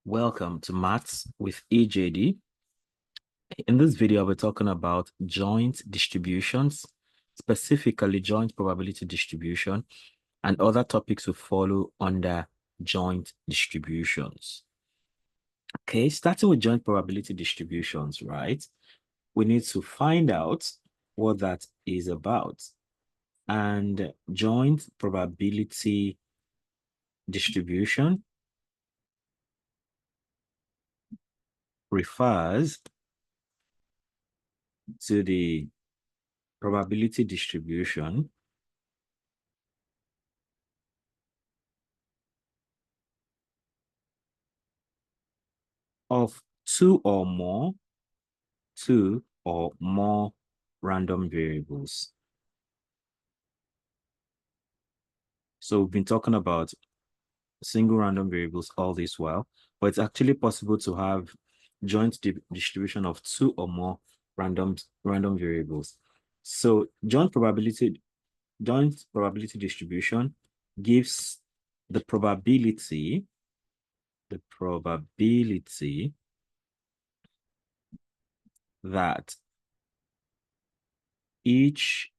Welcome to Maths with EJD. In this video, we're talking about joint distributions, specifically joint probability distribution, and other topics will follow under joint distributions. Okay, starting with joint probability distributions, right? We need to find out what that is about. And joint probability distribution refers to the probability distribution of two or more random variables. So we've been talking about single random variables all this while, but it's actually possible to have joint distribution of two or more random variables. So joint probability distribution gives the probability that each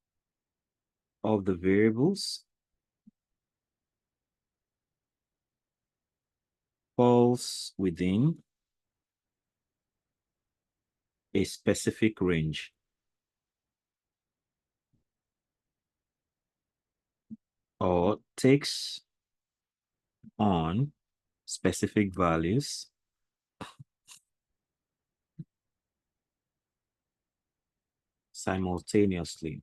of the variables falls within a specific range. Or takes on specific values simultaneously.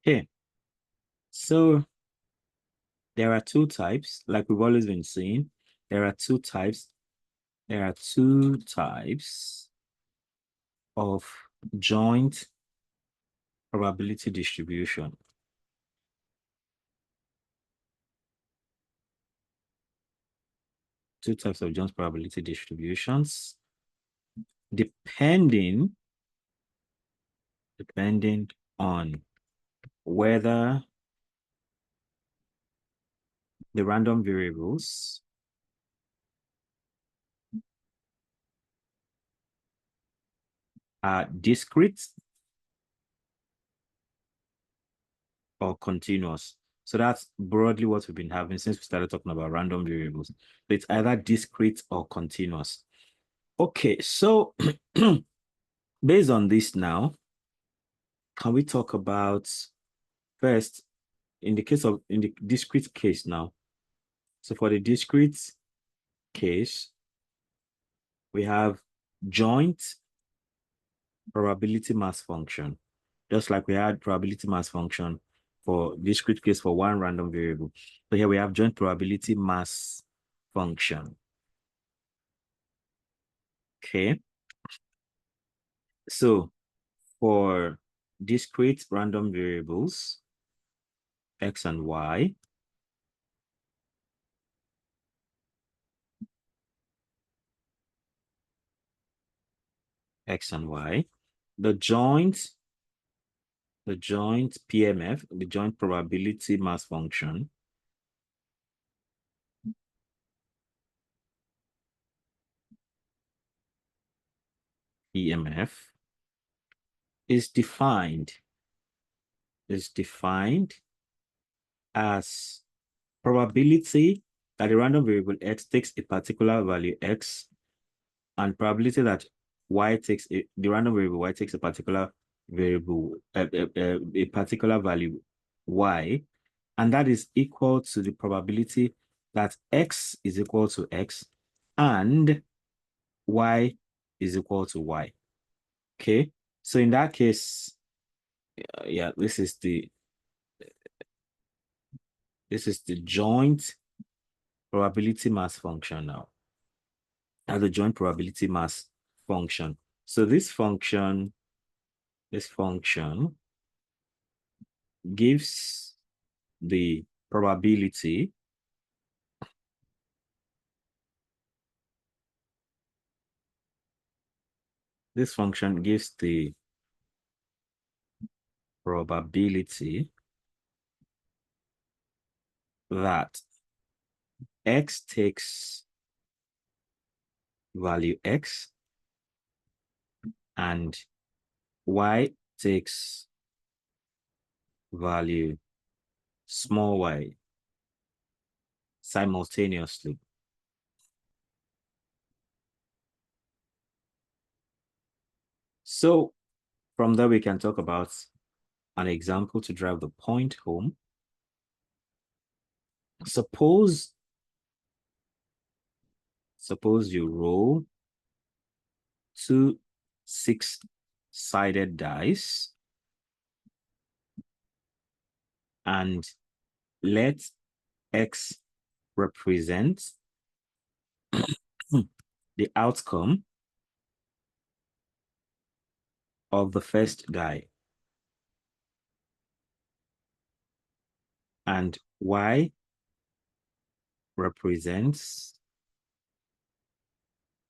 Okay, so there are two types, like we've always been saying. There are two types. There are two types of joint probability distribution. Two types of joint probability distributions, depending on whether the random variables are discrete or continuous. So that's broadly what we've been having since we started talking about random variables. It's either discrete or continuous. Okay, so based on this now, can we talk about first in the discrete case now? So for the discrete case, we have joint probability mass function, just like we had probability mass function for discrete case for one random variable. So here we have joint probability mass function. Okay. So for discrete random variables, x and y, the joint PMF, the joint probability mass function, PMF, is defined as probability that the random variable x takes a particular value x, and probability that the random variable y takes a particular variable, a particular value y, and that is equal to the probability that x is equal to x and y is equal to y. Okay, so in that case, yeah, this is the joint probability mass function now. As a joint probability mass function. So this function gives the probability that that x takes value x and y takes value small y simultaneously. So from there, we can talk about an example to drive the point home. Suppose you roll two six-sided dice and let x represent the outcome of the first die and y represents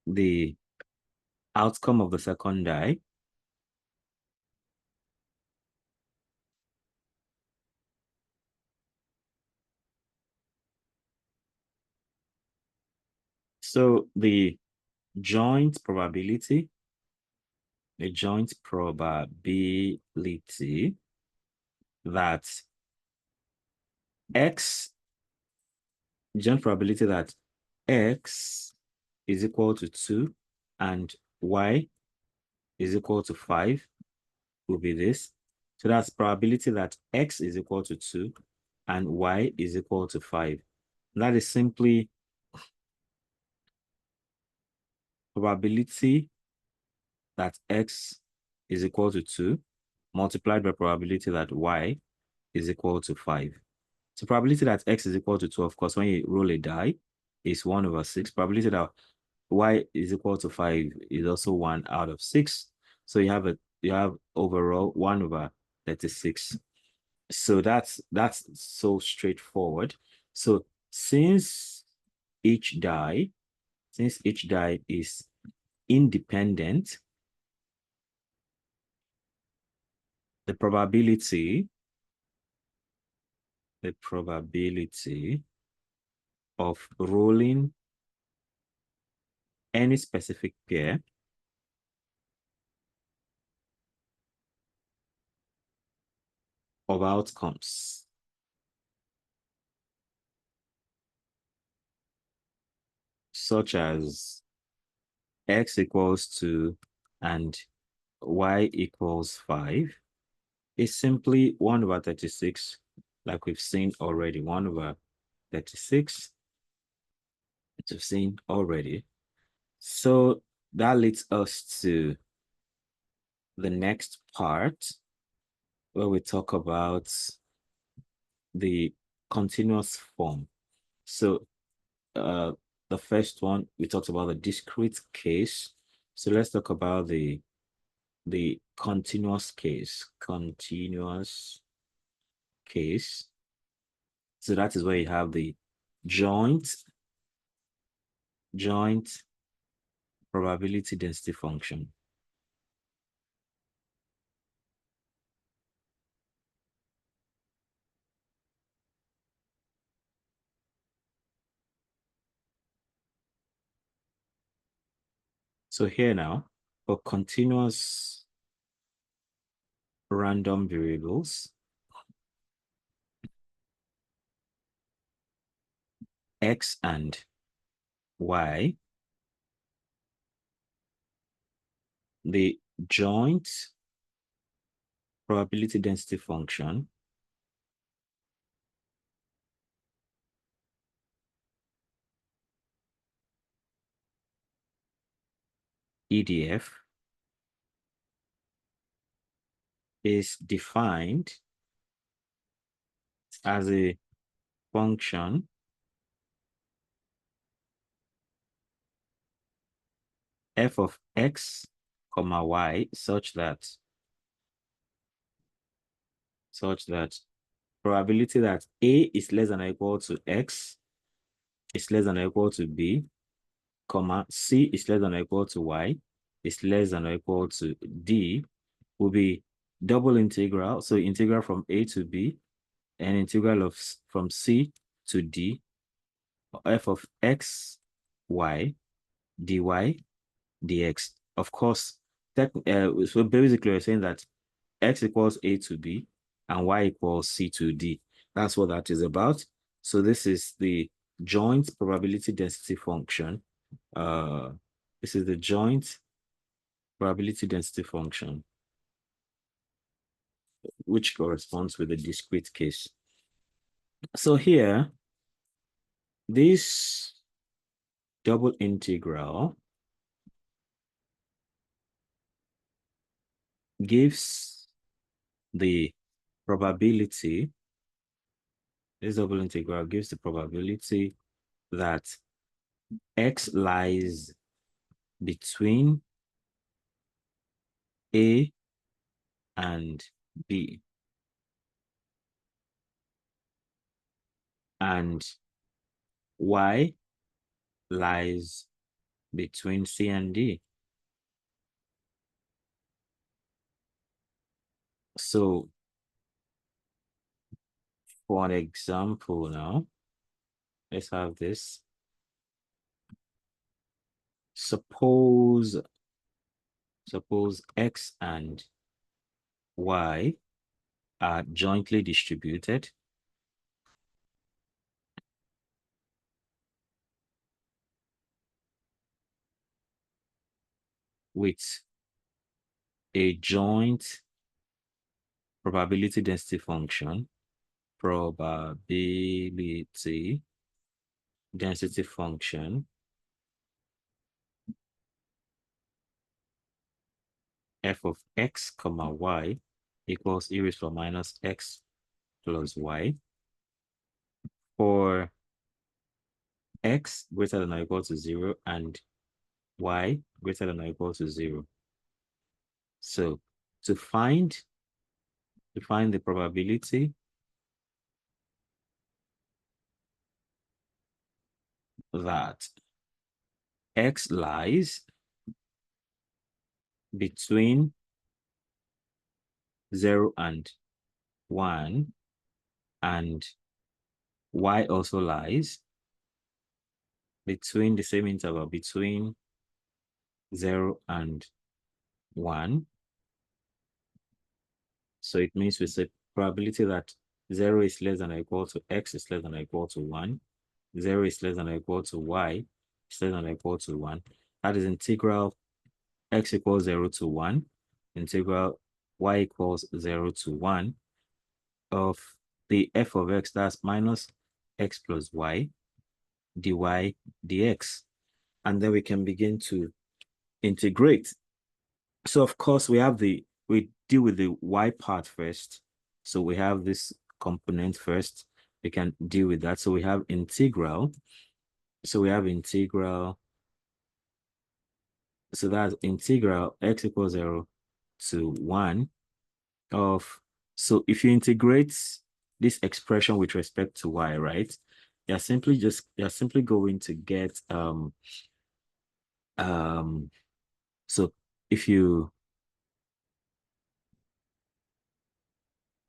the outcome of the second die. So joint probability, the joint probability that x, joint probability that x is equal to 2 and y is equal to 5 will be this. So that's probability that x is equal to 2 and y is equal to 5. That is simply probability that x is equal to 2 multiplied by probability that y is equal to 5. So probability that x is equal to 2, of course, when you roll a die, is 1/6. Probability that y is equal to 5 is also 1/6. So you have overall 1/36. So that's so straightforward. So since each die is independent, the probability of rolling any specific pair of outcomes such as x equals 2 and y equals 5 is simply 1/36, like we've seen already. 1/36, which we've seen already. So that leads us to the next part where we talk about the continuous form. So the first one, we talked about the discrete case. So let's talk about the continuous case. So that is where you have the joint probability density function. So here now, for continuous random variables, x and y, the joint probability density function EDF is defined as a function f of x comma y such that probability that a is less than or equal to x is less than or equal to b, comma c is less than or equal to y is less than or equal to d will be double integral. So integral from a to b and integral from c to d, f of x, y, dy, dx. Of course, so basically we're saying that x equals a to b and y equals c to d. That's what that is about. So this is the joint probability density function. This is the joint probability density function, which corresponds with the discrete case. So here, this double integral gives the probability, this double integral gives the probability that x lies between a and b, and y lies between c and d. So for an example now, let's have this. Suppose x and y are jointly distributed with a joint probability density function, probability density function f of x comma y equals e raised to minus x plus y for x greater than or equal to 0 and y greater than or equal to 0. So to find the probability that x lies between 0 and 1 and y also lies between the same interval between 0 and 1. So it means we say probability that 0 is less than or equal to x is less than or equal to 1. 0 is less than or equal to y is less than or equal to 1. That is integral x equals 0 to 1, integral y equals 0 to 1 of the f of x, that's minus x plus y dy dx. And then we can begin to integrate. So of course we deal with the y part first. So we have this component first. We can deal with that. So we have integral. So we have integral. So that's integral x equals 0 to 1 of, so if you integrate this expression with respect to y, right? You're simply going to get so if you,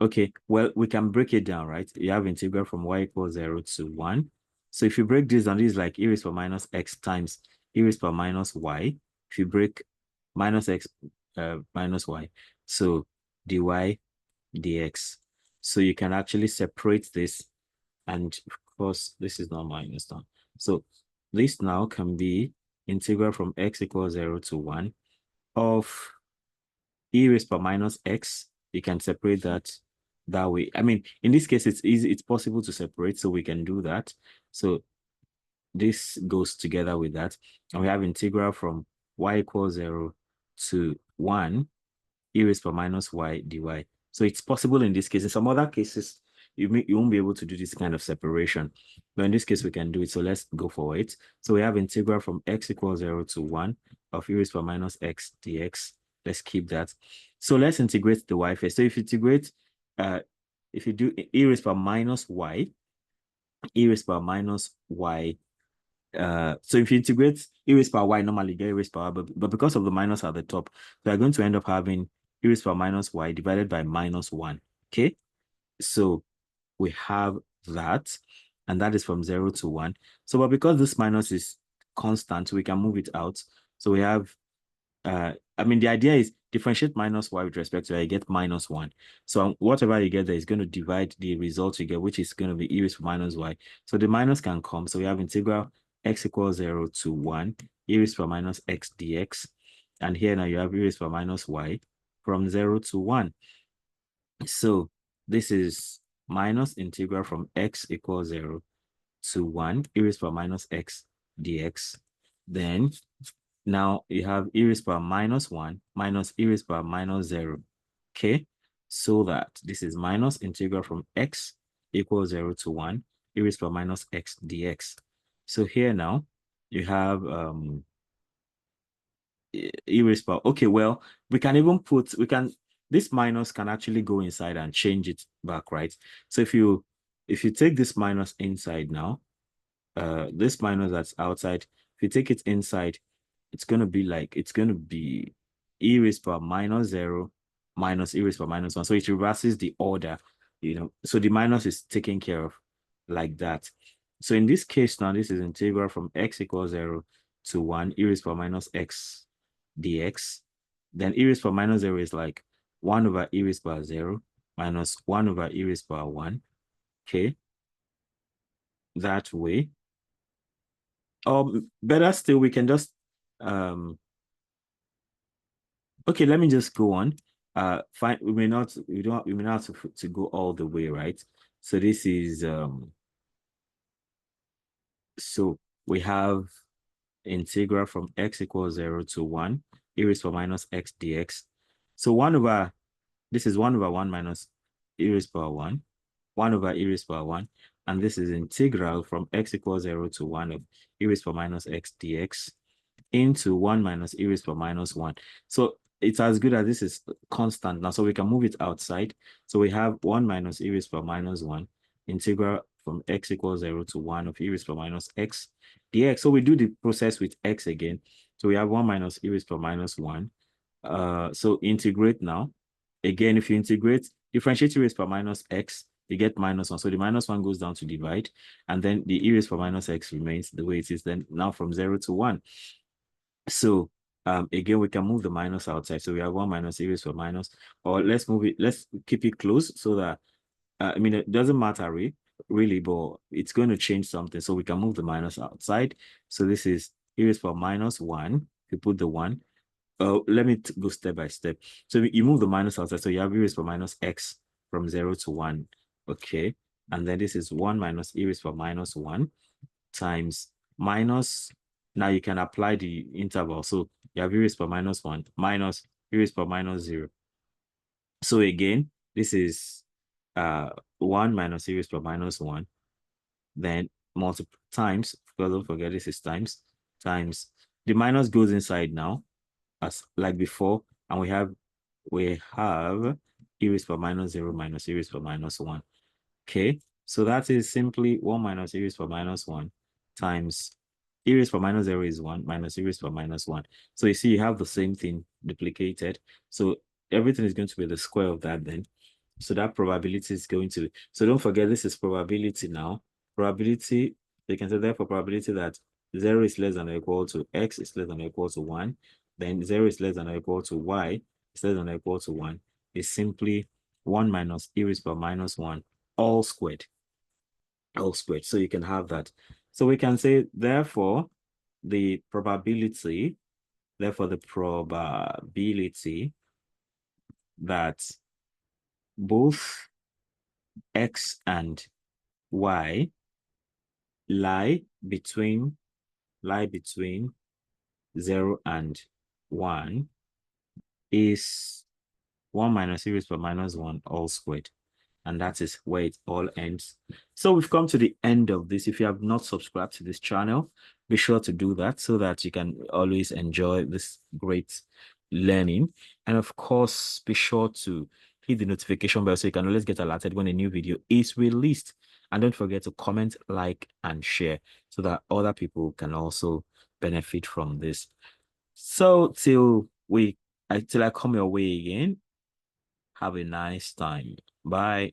okay, well, we can break it down, right? You have integral from y equals 0 to 1. So if you break this down, this is like e raised to minus x times e raised to minus y. If you break minus x minus y, so dy dx. So you can actually separate this, and of course, this is not minus now. So this now can be integral from x equals 0 to 1 of e raised to minus x. You can separate that way. I mean, in this case, it's easy. It's possible to separate, so we can do that. So this goes together with that. And we have integral from y equals 0 to 1 e raised to minus y dy. So it's possible in this case. In some other cases, you won't be able to do this kind of separation. But in this case, we can do it. So let's go for it. So we have integral from x equals 0 to 1 of e raised to minus x dx. Let's keep that. So let's integrate the y first. So if you integrate, if you do e raised to minus y, e raised to minus y, so if you integrate e raised to y, normally get e raised to y, but because of the minus at the top, we are going to end up having e raised to minus y divided by minus 1. Okay, so we have that, and that is from 0 to 1. So, but because this minus is constant, we can move it out. So we have, I mean, the idea is differentiate minus y with respect to y, you get minus 1. So whatever you get there is going to divide the result you get, which is going to be e raised to minus y. So the minus can come. So we have integral x equals 0 to 1, e raised to minus x dx. And here now you have e raised to minus y from 0 to 1. So this is minus integral from x equals 0 to 1, e raised to minus x dx. Then now you have e raised to minus 1 minus e raised to minus 0. Okay, so that this is minus integral from x equals 0 to 1, e raised to minus x dx. So here now you have e raised to, okay, well, we can even put, this minus can actually go inside and change it back, right? So if you take this minus inside now, this minus that's outside, if you take it inside, it's going to be e raised to minus 0 minus e raised to minus 1. So it reverses the order, so the minus is taken care of like that. So in this case now, this is integral from x equals 0 to 1, e raised to minus x dx. Then e raised to minus 0 is like 1 over e raised to 0 minus 1 over e raised to 1. Okay, that way. Or better still, we can just okay, let me just go on. Fine, we may not have to go all the way, right? So this is so we have integral from x equals 0 to 1, e raised to minus x dx. So this is 1 over 1 minus e raised to 1, 1 over e raised to 1, and this is integral from x equals 0 to 1 of e raised to minus x dx into 1 minus e raised to minus 1. So it's as good as this is constant now, so we can move it outside. So we have 1 minus e raised to minus 1 integral from x equals 0 to 1 of e raised to minus x dx. So we do the process with x again. So we have 1 minus e raised to minus 1. So integrate now. Again, if you integrate, differentiate e raised to minus x, you get minus 1. So the minus 1 goes down to divide, and then the e raised to minus x remains the way it is then now from 0 to 1. So again, we can move the minus outside. So we have 1 minus e raised to minus, or let's move it, let's keep it close so that, I mean, it doesn't matter really, but it's going to change something. So we can move the minus outside. So this is e raised to minus 1. You put the 1. Let me go step by step. So you move the minus outside. So you have e raised to minus x from 0 to 1. Okay. And then this is 1 minus e raised to minus 1 times minus. Now you can apply the interval. So you have e raised to minus 1 minus e raised to minus 0. So again, this is 1 minus e raised to minus 1. Then multiple times, because don't forget this is times, the minus goes inside now, as like before, and we have e raised to minus 0 minus e raised to minus 1. Okay, so that is simply 1 minus e raised to minus 1 times e raised to minus 0 is 1 minus e raised to minus 1. So you see you have the same thing duplicated. So everything is going to be the square of that then. So that probability is going to, so don't forget this is probability now. Probability, you can say therefore probability that 0 is less than or equal to x is less than or equal to 1. Then 0 is less than or equal to y is less than or equal to 1 is simply 1 minus e raised to minus 1 all squared. All squared. So you can have that. So we can say therefore the probability that both x and y lie between 0 and 1 is 1 minus e raised to minus 1 all squared. And that is where it all ends. So we've come to the end of this. If you have not subscribed to this channel, be sure to do that so that you can always enjoy this great learning. And of course, be sure to hit the notification bell so you can always get alerted when a new video is released. And don't forget to comment, like, and share so that other people can also benefit from this. So till I come your way again, have a nice time. Bye.